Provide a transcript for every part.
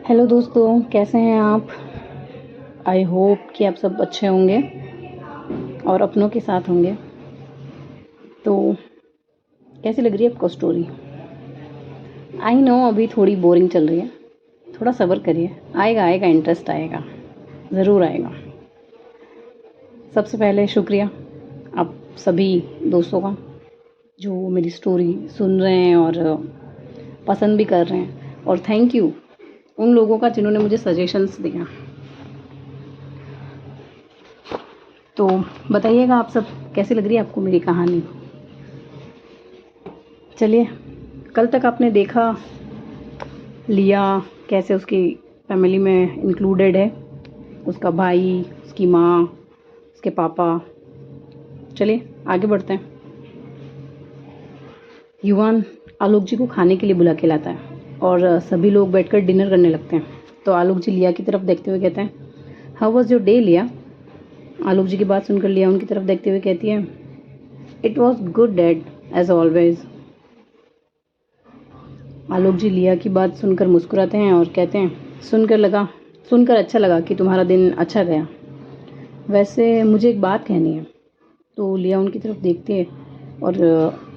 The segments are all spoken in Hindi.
हेलो दोस्तों, कैसे हैं आप। आई होप कि आप सब अच्छे होंगे और अपनों के साथ होंगे। तो कैसी लग रही है आपको स्टोरी। आई नो अभी थोड़ी बोरिंग चल रही है, थोड़ा सब्र करिए, आएगा आएगा इंटरेस्ट आएगा, ज़रूर आएगा। सबसे पहले शुक्रिया आप सभी दोस्तों का जो मेरी स्टोरी सुन रहे हैं और पसंद भी कर रहे हैं, और थैंक यू उन लोगों का जिन्होंने मुझे सजेशंस दिया। तो बताइएगा आप सब कैसी लग रही है आपको मेरी कहानी। चलिए, कल तक आपने देखा लिया कैसे उसकी फैमिली में इंक्लूडेड है, उसका भाई, उसकी माँ, उसके पापा। चलिए आगे बढ़ते हैं। युवान आलोक जी को खाने के लिए बुला के लाता है और सभी लोग बैठकर डिनर करने लगते हैं। तो आलोक जी लिया की तरफ देखते हुए कहते हैं, हाउ वाज योर डे लिया। आलोक जी की बात सुनकर लिया उनकी तरफ देखते हुए कहती है, it was good dad as always. Alok ji लिया की बात सुनकर मुस्कुराते हैं और कहते हैं, सुनकर अच्छा लगा कि तुम्हारा दिन अच्छा गया। वैसे मुझे एक बात कहनी है। तो लिया उनकी तरफ देखती है और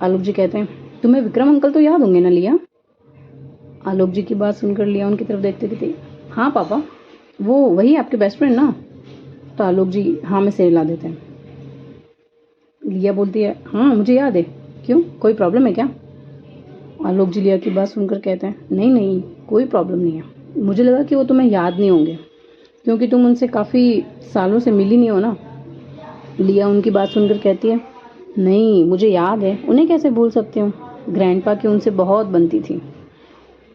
आलोक जी कहते हैं, तुम्हें विक्रम अंकल तो याद होंगे ना लिया। आलोक जी की बात सुनकर लिया उनकी तरफ देखते कहती, हाँ पापा, वो वही आपके बेस्ट फ्रेंड ना। तो आलोक जी हाँ में सिर हिला देते हैं। लिया बोलती है, हाँ मुझे याद है, क्यों कोई प्रॉब्लम है क्या। आलोक जी लिया की बात सुनकर कहते हैं, नहीं नहीं कोई प्रॉब्लम नहीं है, मुझे लगा कि वो तुम्हें याद नहीं होंगे क्योंकि तुम उनसे काफ़ी सालों से मिली नहीं हो ना। लिया उनकी बात सुनकर कहती है, नहीं मुझे याद है, उन्हें कैसे भूल सकती हूँ, ग्रैंडपा की उनसे बहुत बनती थी।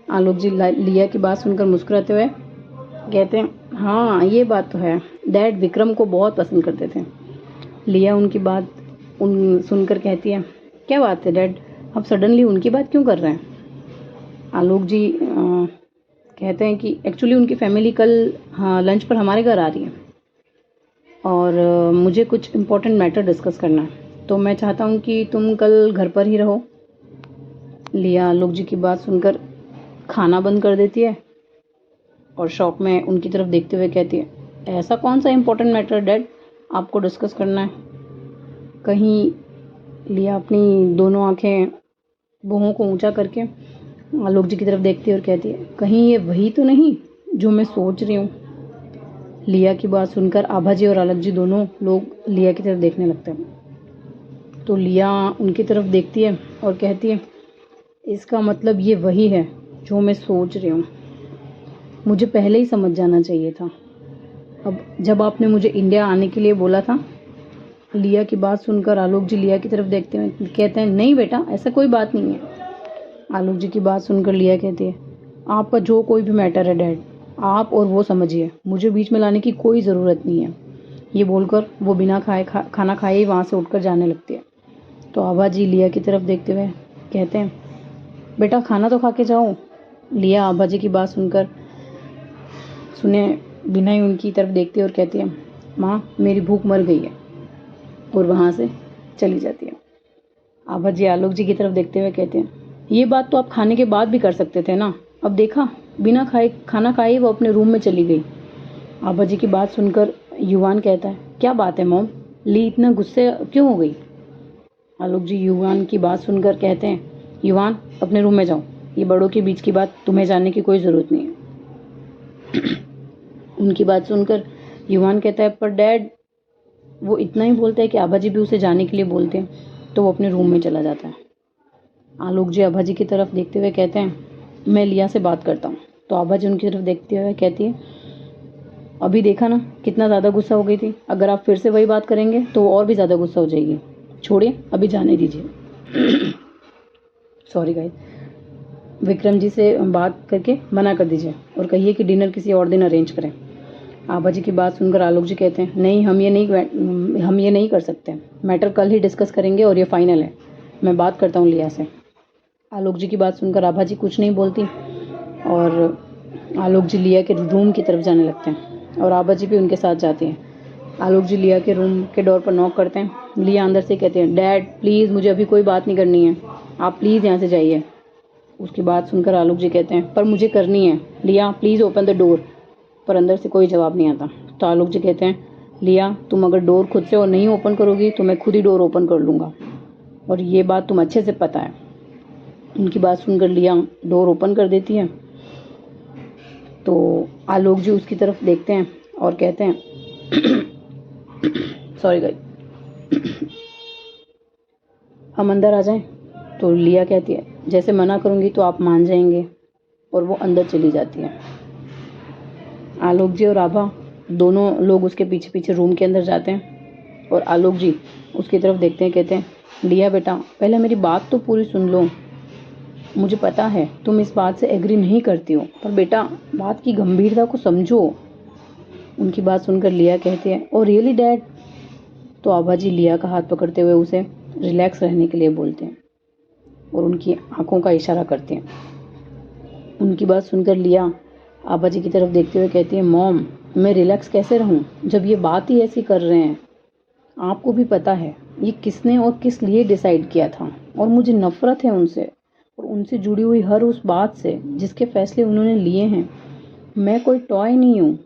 आलोक जी लिया की बात सुनकर मुस्कुराते हुए कहते हैं, हाँ ये बात तो है, डैड विक्रम को बहुत पसंद करते थे। लिया उनकी बात सुनकर कहती है, क्या बात है डैड, अब सडनली उनकी बात क्यों कर रहे हैं। आलोक जी कहते हैं कि एक्चुअली उनकी फैमिली कल लंच पर हमारे घर आ रही है और मुझे कुछ इम्पोर्टेंट मैटर डिस्कस करना है, तो मैं चाहता हूँ कि तुम कल घर पर ही रहो। लिया आलोक जी की बात सुनकर खाना बंद कर देती है और शॉप में उनकी तरफ देखते हुए कहती है, ऐसा कौन सा इम्पोर्टेंट मैटर डैड आपको डिस्कस करना है। कहीं लिया अपनी दोनों आंखें बूहों को ऊंचा करके आलोक जी की तरफ देखती है और कहती है, कहीं ये वही तो नहीं जो मैं सोच रही हूँ। लिया की बात सुनकर आभा जी और आलोक जी दोनों लोग लिया की तरफ देखने लगते हैं। तो लिया उनकी तरफ देखती है और कहती है, इसका मतलब ये वही है जो मैं सोच रही हूँ, मुझे पहले ही समझ जाना चाहिए था। अब जब आपने मुझे इंडिया आने के लिए बोला था। लिया की बात सुनकर आलोक जी लिया की तरफ देखते हैं, कहते हैं, नहीं बेटा ऐसा कोई बात नहीं है। आलोक जी की बात सुनकर लिया कहती है, आपका जो कोई भी मैटर है डैड, आप और वो समझिए, मुझे बीच में लाने की कोई ज़रूरत नहीं है। ये बोलकर वो बिना खाना खाए ही वहाँ से उठकर जाने लगती है। तो आभा जी लिया की तरफ देखते हुए कहते हैं, बेटा खाना तो खा के जाओ। लिया आभा जी की बात सुने बिना ही उनकी तरफ देखती है और कहती है, माँ मेरी भूख मर गई है, और वहाँ से चली जाती है। आभा जी आलोक जी की तरफ देखते हुए कहते हैं, ये बात तो आप खाने के बाद भी कर सकते थे ना, अब देखा बिना खाना खाए वो अपने रूम में चली गई। आभा जी की बात सुनकर युवान कहता है, क्या बात है मॉम, ली इतना गुस्से क्यों हो गई। आलोक जी युवान की बात सुनकर कहते हैं, युवान अपने रूम में जाओ, ये बड़ों के बीच की बात तुम्हें जानने की कोई ज़रूरत नहीं है। उनकी बात सुनकर युवान कहता है, पर डैड। वो इतना ही बोलता है कि आभा जी भी उसे जाने के लिए बोलते हैं, तो वो अपने रूम में चला जाता है। आलोक जी आभा जी की तरफ देखते हुए कहते हैं, मैं लिया से बात करता हूँ। तो आभा जी उनकी तरफ देखते हुए कहती है, अभी देखा ना कितना ज़्यादा गुस्सा हो गई थी, अगर आप फिर से वही बात करेंगे तो वो और भी ज़्यादा गुस्सा हो जाएगी, छोड़िए अभी जाने दीजिए। सॉरी गाइस, विक्रम जी से बात करके मना कर दीजिए और कहिए कि डिनर किसी और दिन अरेंज करें। आभा जी की बात सुनकर आलोक जी कहते हैं, नहीं हम ये नहीं कर सकते, मैटर कल ही डिस्कस करेंगे और ये फाइनल है, मैं बात करता हूँ लिया से। आलोक जी की बात सुनकर आभा जी कुछ नहीं बोलती और आलोक जी लिया के रूम की तरफ जाने लगते हैं और आभा जी भी उनके साथ जाते हैं। आलोक जी लिया के रूम के डोर पर नॉक करते हैं। लिया अंदर से कहते हैं, डैड प्लीज़ मुझे अभी कोई बात नहीं करनी है, आप प्लीज़ यहाँ से जाइए। उसकी बात सुनकर आलोक जी कहते हैं, पर मुझे करनी है, लिया प्लीज़ ओपन द डोर। पर अंदर से कोई जवाब नहीं आता। तो आलोक जी कहते हैं, लिया तुम अगर डोर खुद से और नहीं ओपन करोगी तो मैं खुद ही डोर ओपन कर लूँगा, और ये बात तुम अच्छे से पता है। उनकी बात सुनकर लिया डोर ओपन कर देती है। तो आलोक जी उसकी तरफ देखते हैं और कहते हैं, सॉरी गाइस, हम अंदर आ जाएं। तो लिया कहती है, जैसे मना करूँगी तो आप मान जाएंगे, और वो अंदर चली जाती है। आलोक जी और आभा दोनों लोग उसके पीछे पीछे रूम के अंदर जाते हैं, और आलोक जी उसकी तरफ देखते हैं, कहते हैं, लिया बेटा पहले मेरी बात तो पूरी सुन लो। मुझे पता है तुम इस बात से एग्री नहीं करती हो, पर बेटा बात की गंभीरता को समझो। उनकी बात सुनकर लिया कहती है, ओ रियली डैड। तो आभा जी लिया का हाथ पकड़ते हुए उसे रिलैक्स रहने के लिए बोलते हैं और उनकी आंखों का इशारा करते हैं। उनकी बात सुनकर लिया आभा जी की तरफ देखते हुए कहती है, मॉम मैं रिलैक्स कैसे रहूं जब ये बात ही ऐसी कर रहे हैं। आपको भी पता है ये किसने और किस लिए डिसाइड किया था, और मुझे नफरत है उनसे और उनसे जुड़ी हुई हर उस बात से जिसके फैसले उन्होंने लिए हैं। मैं कोई टॉय नहीं हूँ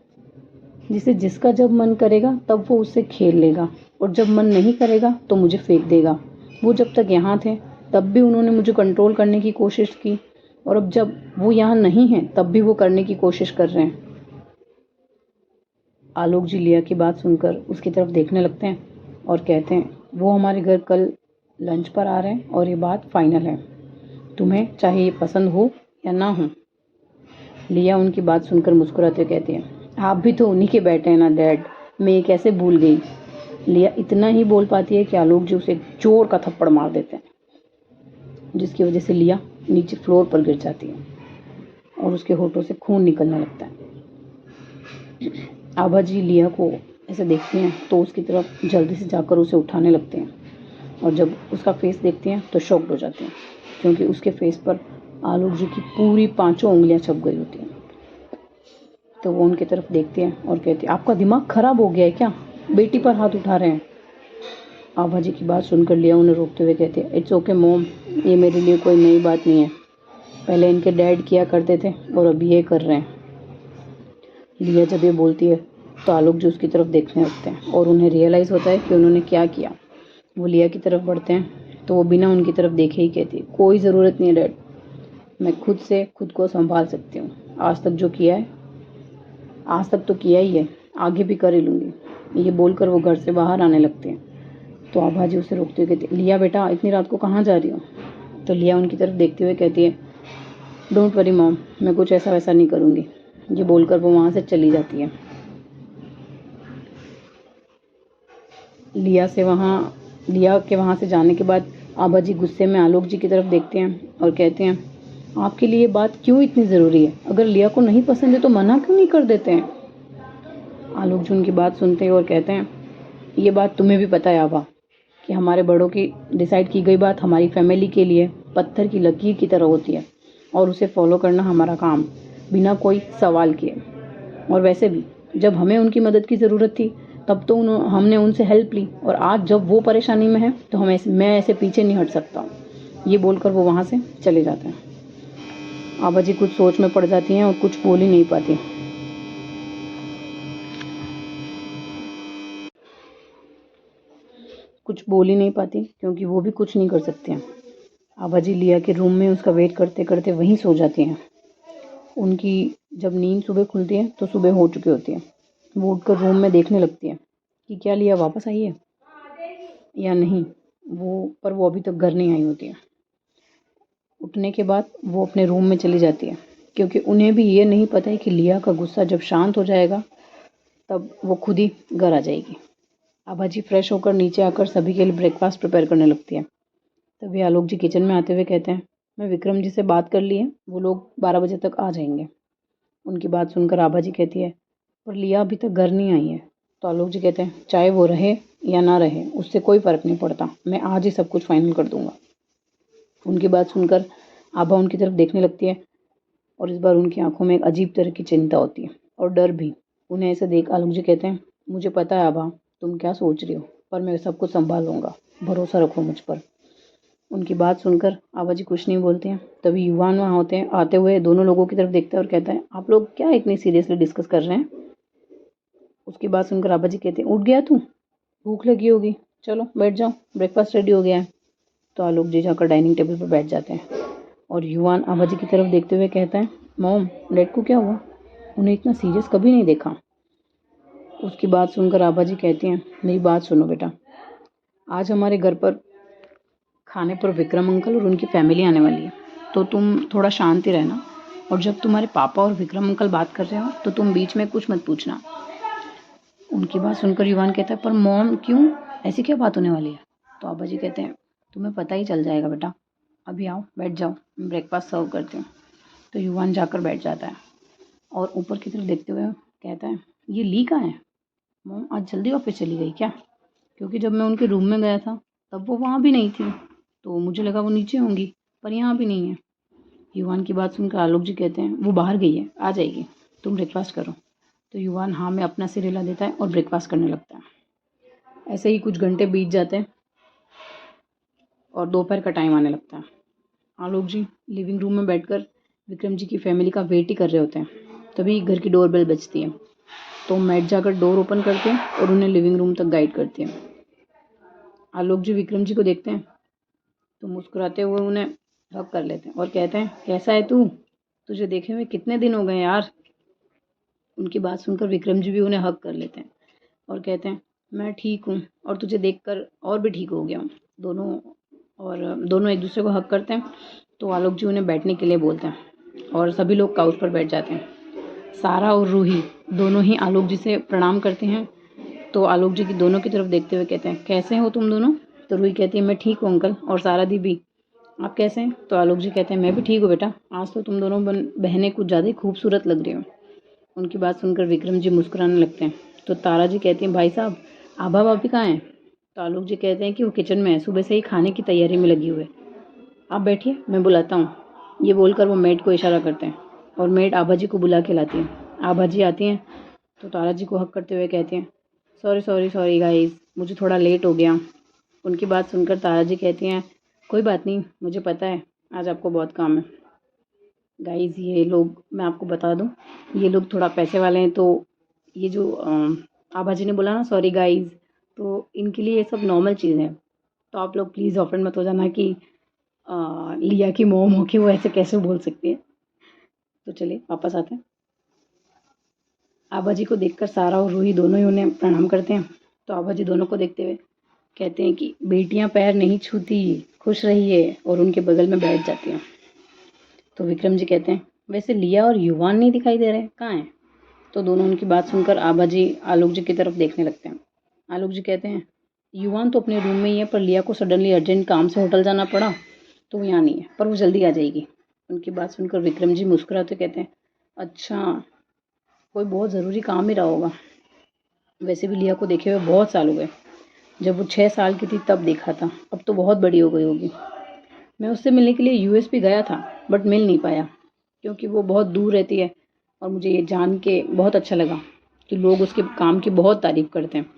जिसे जिसका जब मन करेगा तब वो उससे खेल लेगा, और जब मन नहीं करेगा तो मुझे फेंक देगा। वो जब तक यहाँ थे तब भी उन्होंने मुझे कंट्रोल करने की कोशिश की, और अब जब वो यहाँ नहीं है तब भी वो करने की कोशिश कर रहे हैं। आलोक जी लिया की बात सुनकर उसकी तरफ देखने लगते हैं और कहते हैं, वो हमारे घर कल लंच पर आ रहे हैं और ये बात फाइनल है, तुम्हें चाहे ये पसंद हो या ना हो। लिया उनकी बात सुनकर मुस्कुराते हुए कहती है, आप भी तो उन्हीं के बेटे हैं ना डैड, मैं ये कैसे भूल गई। लिया इतना ही बोल पाती है कि आलोक जी उसे जोर का थप्पड़ मार देते हैं, जिसकी वजह से लिया नीचे फ्लोर पर गिर जाती है और उसके होठों से खून निकलने लगता है। आभा जी लिया को ऐसे देखती हैं तो उसकी तरफ जल्दी से जाकर उसे उठाने लगते हैं, और जब उसका फेस देखते हैं तो शॉक्ड हो जाते हैं, क्योंकि उसके फेस पर आलोक जी की पूरी 5 उंगलियां छप गई होती हैं। तो वो उनकी तरफ देखते हैं और कहते हैं, आपका दिमाग खराब हो गया है क्या, बेटी पर हाथ उठा रहे हैं। आभा जी की बात सुनकर लिया उन्हें रोकते हुए कहते हैं, इट्स ओके मॉम, ये मेरे लिए कोई नई बात नहीं है, पहले इनके डैड किया करते थे और अभी ये कर रहे हैं। लिया जब ये बोलती है तो आलोक जी उसकी तरफ देखने लगते हैं और उन्हें रियलाइज़ होता है कि उन्होंने क्या किया। वो लिया की तरफ बढ़ते हैं तो वो बिना उनकी तरफ देखे ही कहती है, कोई ज़रूरत नहीं है डैड, मैं खुद से खुद को संभाल सकती हूँ। आज तक जो किया है, आज तक तो किया ही है, आगे भी कर ही लूँगी। ये बोलकर वो घर से बाहर आने लगते हैं। तो आभा जी उसे रोकते हुए कहती है, लिया बेटा इतनी रात को कहाँ जा रही हो। तो लिया उनकी तरफ देखते हुए कहती है, डोंट वरी मॉम, मैं कुछ ऐसा वैसा नहीं करूँगी। ये बोलकर वो वहाँ से चली जाती है। लिया के वहाँ से जाने के बाद आभा जी गुस्से में आलोक जी की तरफ देखते हैं और कहते हैं, आपके लिए ये बात क्यों इतनी ज़रूरी है, अगर लिया को नहीं पसंद है तो मना क्यों नहीं कर देते हैं। आलोक जी उनकी बात सुनते हैं और कहते हैं, ये बात तुम्हें भी पता है आभा, कि हमारे बड़ों की डिसाइड की गई बात हमारी फैमिली के लिए पत्थर की लकीर की तरह होती है, और उसे फॉलो करना हमारा काम, बिना कोई सवाल किए। और वैसे भी जब हमें उनकी मदद की ज़रूरत थी तब तो हमने उनसे हेल्प ली, और आज जब वो परेशानी में है तो मैं ऐसे पीछे नहीं हट सकता। ये बोलकर वो वहाँ से चले जाते हैं। आभा जी कुछ सोच में पड़ जाती हैं और कुछ बोल ही नहीं पाती। क्योंकि वो भी कुछ नहीं कर सकते हैं। आभा जी लिया के रूम में उसका वेट करते करते वहीं सो जाती हैं। उनकी जब नींद सुबह खुलती है तो सुबह हो चुकी होती है। वो उठकर रूम में देखने लगती है कि क्या लिया वापस आई है या नहीं। वो अभी तक घर नहीं आई होती है। उठने के बाद वो अपने रूम में चली जाती है, क्योंकि उन्हें भी ये नहीं पता है कि लिया का गुस्सा जब शांत हो जाएगा तब वो खुद ही घर आ जाएगी। आभा जी फ्रेश होकर नीचे आकर सभी के लिए ब्रेकफास्ट प्रिपेयर करने लगती है। तभी आलोक जी किचन में आते हुए कहते हैं, मैं विक्रम जी से बात कर ली है, वो लोग 12 बजे तक आ जाएंगे। उनकी बात सुनकर आभा जी कहती है, पर लिया अभी तक घर नहीं आई है। तो आलोक जी कहते हैं, चाहे वो रहे या ना रहे उससे कोई फ़र्क नहीं पड़ता, मैं आज ही सब कुछ फाइनल कर दूंगा। उनकी बात सुनकर आभा उनकी तरफ देखने लगती है, और इस बार उनकी आंखों में एक अजीब तरह की चिंता होती है और डर भी। उन्हें ऐसे देख आलोक जी कहते हैं, मुझे पता है आभा तुम क्या सोच रही हो, पर मैं सब कुछ संभाल लूँगा, भरोसा रखो मुझ पर। उनकी बात सुनकर आबा जी कुछ नहीं बोलते हैं। तभी युवान वहाँ होते हैं, आते हुए दोनों लोगों की तरफ देखता है और कहता है, आप लोग क्या इतनी सीरियसली डिस्कस कर रहे हैं? उसकी बात सुनकर आबा जी कहते हैं, उठ गया तू, भूख लगी होगी, चलो बैठ जाओ, ब्रेकफास्ट रेडी हो गया है। तो आलोक जी जाकर डाइनिंग टेबल पर बैठ जाते हैं और युवान आबा जी की तरफ देखते हुए कहता है, मॉम, डैड को क्या हुआ? उन्हें इतना सीरियस कभी नहीं देखा। उसकी बात सुनकर आबा जी कहते हैं, मेरी बात सुनो बेटा, आज हमारे घर पर खाने पर विक्रम अंकल और उनकी फैमिली आने वाली है, तो तुम थोड़ा शांति रहना, और जब तुम्हारे पापा और विक्रम अंकल बात कर रहे हो तो तुम बीच में कुछ मत पूछना। उनकी बात सुनकर युवान कहता है, पर मॉम क्यों, ऐसी क्या बात होने वाली है? तो आबा जी कहते हैं, तुम्हें पता ही चल जाएगा बेटा, अभी आओ बैठ जाओ, ब्रेकफास्ट सर्व करते हैं। तो युवान जाकर बैठ जाता है और ऊपर की तरफ देखते हुए कहता है, ये ली कहाँ है? मॉम आज जल्दी ऑफिस चली गई क्या? क्योंकि जब मैं उनके रूम में गया था तब वो वहाँ भी नहीं थी, तो मुझे लगा वो नीचे होंगी, पर यहाँ भी नहीं है। युवान की बात सुनकर आलोक जी कहते हैं, वो बाहर गई है, आ जाएगी, तुम ब्रेकफास्ट करो। तो युवान हाँ में अपना सिर हिला देता है और ब्रेकफास्ट करने लगता है। ऐसे ही कुछ घंटे बीत जाते हैं और दोपहर का टाइम आने लगता है। आलोक जी लिविंग रूम में बैठकर विक्रम जी की फैमिली का वेट ही कर रहे होते हैं। तभी घर की डोरबेल बजती है, तो मैट जाकर डोर ओपन करते हैं और उन्हें लिविंग रूम तक गाइड करते हैं। आलोक जी विक्रम जी को देखते हैं तो मुस्कुराते हुए उन्हें हग कर लेते हैं और कहते हैं, कैसा है तू, तुझे देखे हुए कितने दिन हो गए यार। उनकी बात सुनकर विक्रम जी भी उन्हें हग कर लेते हैं और कहते हैं, मैं ठीक हूँ और तुझे देखकर और भी ठीक हो गया हूँ। दोनों एक दूसरे को हग करते हैं। तो आलोक जी उन्हें बैठने के लिए बोलते हैं और सभी लोग काउच पर बैठ जाते हैं। सारा और रूही दोनों ही आलोक जी से प्रणाम करते हैं। तो आलोक जी की दोनों की तरफ देखते हुए कहते हैं, कैसे हो तुम दोनों? तो रूही कहती है, मैं ठीक हूँ अंकल, और सारा दी भी, आप कैसे हैं? तो आलोक जी कहते हैं, मैं भी ठीक हूँ बेटा, आज तो तुम दोनों बहनें कुछ ज़्यादा ही खूबसूरत लग रही हो। उनकी बात सुनकर विक्रम जी मुस्कुराने लगते हैं। तो तारा जी कहती हैं, भाई साहब, आभा भाभी कहाँ हैं? तो आलोक जी कहते हैं कि वो किचन में है, सुबह से ही खाने की तैयारी में लगी हुई है, आप बैठिए, मैं बुलाता हूँ। ये बोलकर वो मेड को इशारा करते हैं और मेड आभा जी को बुला के लाती है। आभा जी आती हैं तो तारा जी को हक करते हुए कहती हैं, सॉरी सॉरी सॉरी गाइस, मुझे थोड़ा लेट हो गया। उनकी बात सुनकर तारा जी कहती हैं, कोई बात नहीं, मुझे पता है आज आपको बहुत काम है। गाइस ये लोग, मैं आपको बता दूं, ये लोग थोड़ा पैसे वाले हैं, तो ये जो आभा जी ने बोला ना सॉरी गाइस, तो इनके लिए ये सब नॉर्मल चीज़ है। तो आप लोग प्लीज़ ऑफेंड मत हो जाना कि लिया की मोम हो कि वो ऐसे कैसे बोल सकती है। तो चलिए वापस आते हैं। आभा जी को देखकर सारा और रूही दोनों ही उन्हें प्रणाम करते हैं। तो आभा जी दोनों को देखते हुए कहते हैं कि बेटियां पैर नहीं छूती, खुश रहिए, और उनके बगल में बैठ जाती हैं। तो विक्रम जी कहते हैं, वैसे लिया और युवान नहीं दिखाई दे रहे, कहाँ हैं? तो दोनों उनकी बात सुनकर आभा जी आलोक जी की तरफ देखने लगते हैं। आलोक जी कहते हैं, युवान तो अपने रूम में ही है, पर लिया को सडनली अर्जेंट काम से होटल जाना पड़ा, तो वो यहाँ नहीं है, पर वो जल्दी आ जाएगी। उनकी बात सुनकर विक्रम जी मुस्कुराते कहते हैं, अच्छा, कोई बहुत ज़रूरी काम ही रहा होगा। वैसे भी लिया को देखे हुए बहुत साल हो गए, जब वो 6 साल की थी तब देखा था, अब तो बहुत बड़ी हो गई होगी। मैं उससे मिलने के लिए यूएस भी गया था, बट मिल नहीं पाया क्योंकि वो बहुत दूर रहती है। और मुझे ये जान के बहुत अच्छा लगा कि लोग उसके काम की बहुत तारीफ़ करते हैं।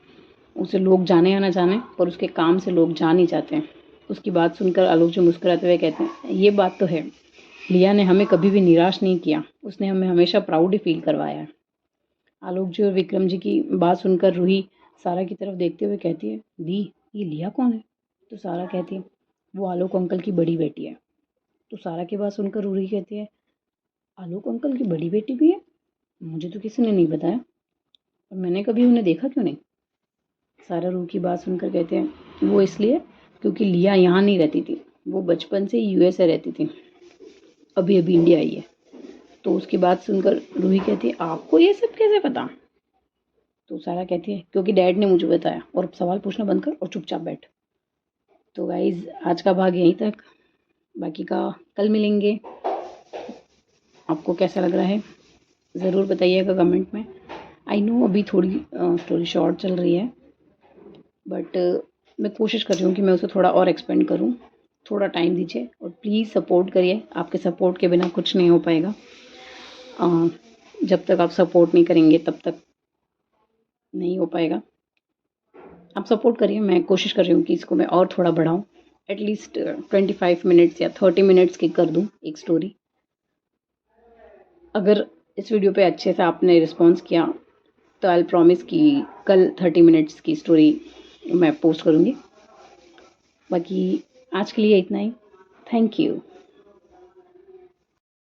उसे लोग जाने या ना जाने, पर उसके काम से लोग जान ही जाते हैं। उसकी बात सुनकर आलोक जी मुस्कुराते हुए कहते हैं, ये बात तो है, लिया ने हमें कभी भी निराश नहीं किया, उसने हमें हमेशा प्राउड ही फील करवाया है। आलोक जी और विक्रम जी की बात सुनकर रूही सारा की तरफ देखते हुए कहती है, दी, ये लिया कौन है? तो सारा कहती है, वो आलोक अंकल की बड़ी बेटी है। तो सारा की बात सुनकर रूही कहती है, आलोक अंकल की बड़ी बेटी भी है? मुझे तो किसी ने नहीं बताया, और मैंने कभी उन्हें देखा क्यों नहीं? सारा रूही की बात सुनकर कहते हैं, वो इसलिए क्योंकि लिया यहाँ नहीं रहती थी, वो बचपन से यूएसए रहती थी, अभी अभी इंडिया आई है। तो उसकी बात सुनकर रूही कहती है, आपको ये सब कैसे पता? तो सारा कहती है, क्योंकि डैड ने मुझे बताया, और अब सवाल पूछना बंद कर और चुपचाप बैठ। तो गाइज आज का भाग यहीं तक, बाकी का कल मिलेंगे। आपको कैसा लग रहा है ज़रूर बताइएगा कमेंट में। आई नो अभी थोड़ी स्टोरी शॉर्ट चल रही है, बट मैं कोशिश कर रही हूँ कि मैं उसे थोड़ा और एक्सपेंड करूँ। थोड़ा टाइम दीजिए और प्लीज़ सपोर्ट करिए, आपके सपोर्ट के बिना कुछ नहीं हो पाएगा। जब तक आप सपोर्ट नहीं करेंगे तब तक नहीं हो पाएगा। आप सपोर्ट करिए, मैं कोशिश कर रही हूँ कि इसको मैं और थोड़ा बढ़ाऊँ एटलीस्ट 25 मिनट्स या 30 मिनट्स की कर दूँ एक स्टोरी। अगर इस वीडियो पे अच्छे से आपने रिस्पॉन्स किया तो आई प्रॉमिस कि कल 30 मिनट्स की स्टोरी मैं पोस्ट करूँगी। बाकी आज के लिए इतना ही। Thank you.